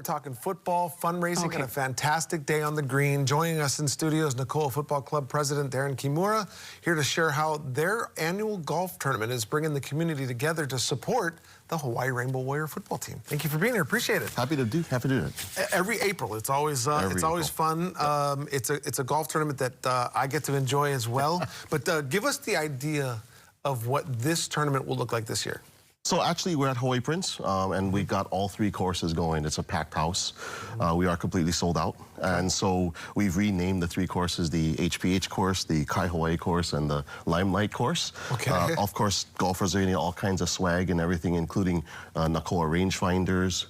talking football, fundraising, and a fantastic day on the green. Joining us in studio is Nakoa Football Club President Darren Kimura, here to share how their annual golf tournament is bringing the community together to support the Hawaii Rainbow Warrior football team. Thank you for being here. Appreciate it. Happy to do it. Every April, it's always fun. It's a golf tournament that I get to enjoy as well. But give us the idea of what this tournament will look like this year. So actually, we're at Hawaii Prince, and we got all three courses going. It's a packed house. We are completely sold out. And so we've renamed the three courses, the HPH course, the Kai Hawaii course, and the Limelight course. Okay. Of course, golfers are getting all kinds of swag and everything, including Nakoa rangefinders,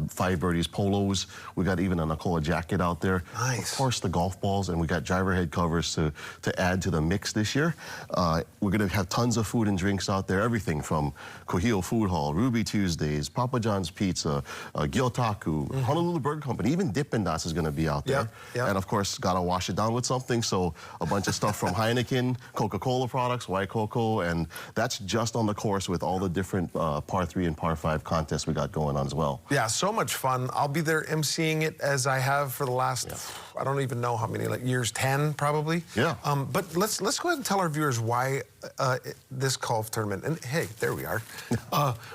5 Birdies polos. We got even a Nakoa jacket out there. Nice. Of course, the golf balls, and we got driver head covers to add to the mix this year. We're going to have tons of food and drinks out there, everything from Kohio Food Hall, Ruby Tuesdays, Papa John's Pizza, Gyotaku, Honolulu Burger Company, even Dippin' Dots is going to be out there. And of course, got to wash it down with something, so a bunch of stuff from Heineken, Coca-Cola products, White Cocoa, and that's just on the course with all the different par 3 and par 5 contests we got going on as well. Yeah, so much fun. I'll be there emceeing it as I have for the last, I don't even know how many, like years, 10 probably. Yeah. But let's go ahead and tell our viewers why this golf tournament, and hey, there we are,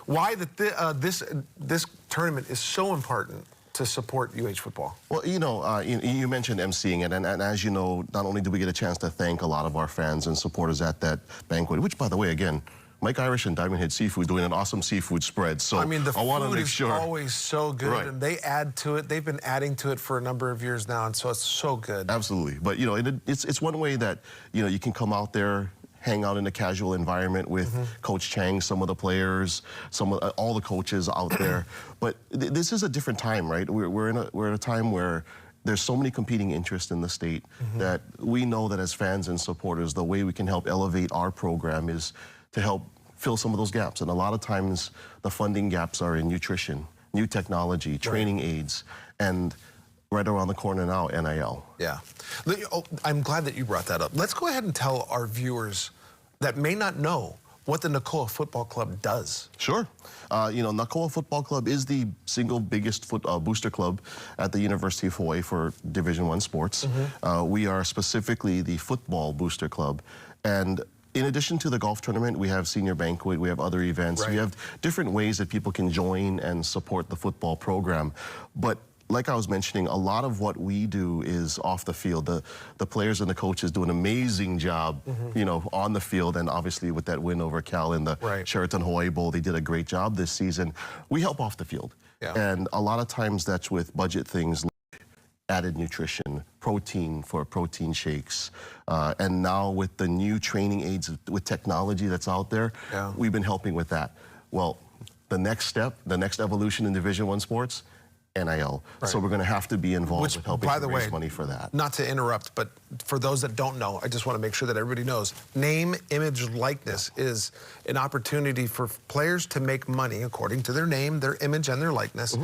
why this tournament is so important to support UH football. Well, you mentioned emceeing it, and as you know, not only do we get a chance to thank a lot of our fans and supporters at that banquet, which, by the way, again, Mike Irish and Diamond Head Seafood doing an awesome seafood spread. So I mean, the food is always so good, and they add to it. They've been adding to it for a number of years now, and so it's so good. Absolutely, but it's one way that you can come out there, hang out in a casual environment with Coach Chang, some of the players, all the coaches out there. But this is a different time, right? We're in a time where there's so many competing interests in the state that we know that as fans and supporters, the way we can help elevate our program is to help fill some of those gaps. And a lot of times the funding gaps are in nutrition, new technology, training aids, and right around the corner now, NIL. Yeah. I'm glad that you brought that up. Let's go ahead and tell our viewers that may not know what the Nakoa Football Club does. Sure. Nakoa Football Club is the single biggest booster club at the University of Hawaiʻi for Division I sports. We are specifically the football booster club. And in addition to the golf tournament, we have senior banquet, we have other events, we have different ways that people can join and support the football program. But like I was mentioning, a lot of what we do is off the field. The players and the coaches do an amazing job, on the field, and obviously with that win over Cal in the Sheraton Hawaii Bowl, they did a great job this season. We help off the field. And a lot of times that's with budget things like added nutrition, protein for protein shakes, and now with the new training aids with technology that's out there, we've been helping with that. Well, the next step, the next evolution in Division I sports, NIL. So we're going to have to be involved with helping to raise money for that. Not to interrupt, but for those that don't know, I just want to make sure that everybody knows, name, image, likeness is an opportunity for players to make money according to their name, their image, and their likeness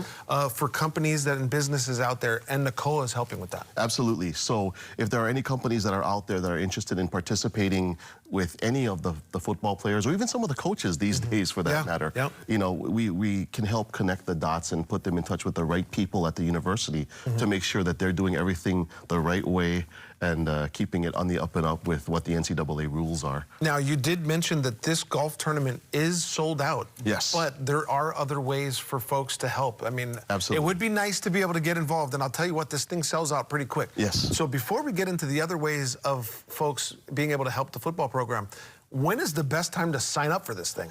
for companies and businesses out there, and Nakoa is helping with that. Absolutely. So if there are any companies that are out there that are interested in participating with any of the football players, or even some of the coaches these days for that matter, we can help connect the dots and put them in touch with the right people at the university to make sure that they're doing everything the right way and keeping it on the up and up with what the NCAA rules are. Now, you did mention that this golf tournament is sold out. Yes. But there are other ways for folks to help. I mean, absolutely, it would be nice to be able to get involved, and I'll tell you what, this thing sells out pretty quick. Yes. So before we get into the other ways of folks being able to help the football program, when is the best time to sign up for this thing?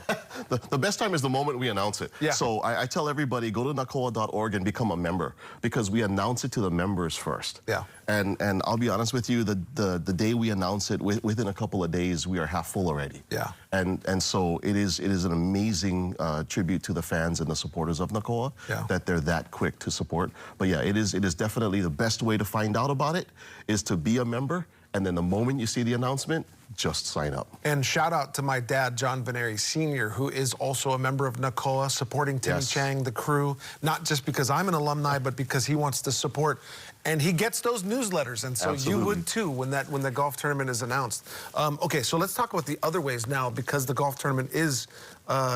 The best time is the moment we announce it. So I tell everybody, go to nakoa.org and become a member, because we announce it to the members first. And I'll be honest with you, the day we announce it, within a couple of days, we are half full already. And so it is an amazing tribute to the fans and the supporters of Nakoa that they're that quick to support. But yeah, it is definitely the best way to find out about it is to be a member. And then the moment you see the announcement, just sign up. And shout out to my dad, John Veneri Sr., who is also a member of Nakoa, supporting Timmy Chang, the crew, not just because I'm an alumni, but because he wants to support. And he gets those newsletters, and so you would too when the golf tournament is announced. Okay, so let's talk about the other ways now, because the golf tournament is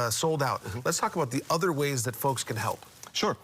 sold out. Let's talk about the other ways that folks can help. Sure.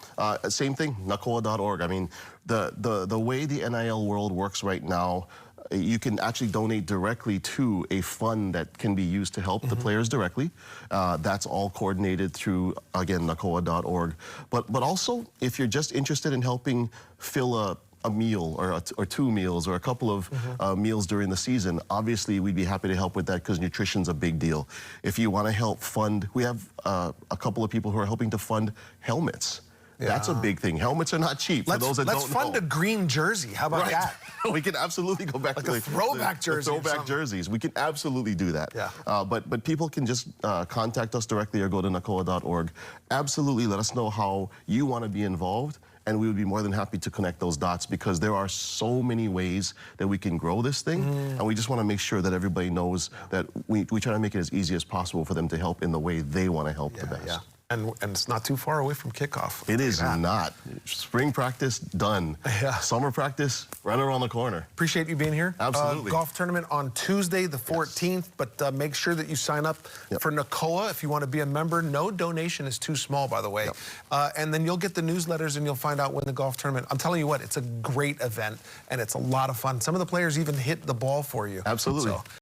Same thing, nakoa.org. I mean, the way the NIL world works right now, you can actually donate directly to a fund that can be used to help the players directly. That's all coordinated through, again, nakoa.org. But also, if you're just interested in helping fill a meal or two meals or a couple of meals during the season, obviously we'd be happy to help with that because nutrition's a big deal. If you want to help fund, we have a couple of people who are helping to fund helmets. Yeah. That's a big thing. Helmets are not cheap for those that don't know. Let's fund a green jersey. How about that? We can absolutely go back like to a throwback jersey. Throwback jerseys. We can absolutely do that. Yeah. But people can just contact us directly or go to nakoa.org. Absolutely let us know how you want to be involved, and we would be more than happy to connect those dots because there are so many ways that we can grow this thing, and we just want to make sure that everybody knows that we try to make it as easy as possible for them to help in the way they want to help the best. Yeah. And it's not too far away from kickoff. It is not. Spring practice, done. Yeah. Summer practice, right around the corner. Appreciate you being here. Absolutely. Golf tournament on Tuesday, the 14th, but make sure that you sign up for Nakoa if you want to be a member. No donation is too small, by the way. And then you'll get the newsletters and you'll find out when the golf tournament. I'm telling you what, it's a great event and it's a lot of fun. Some of the players even hit the ball for you. Absolutely. So,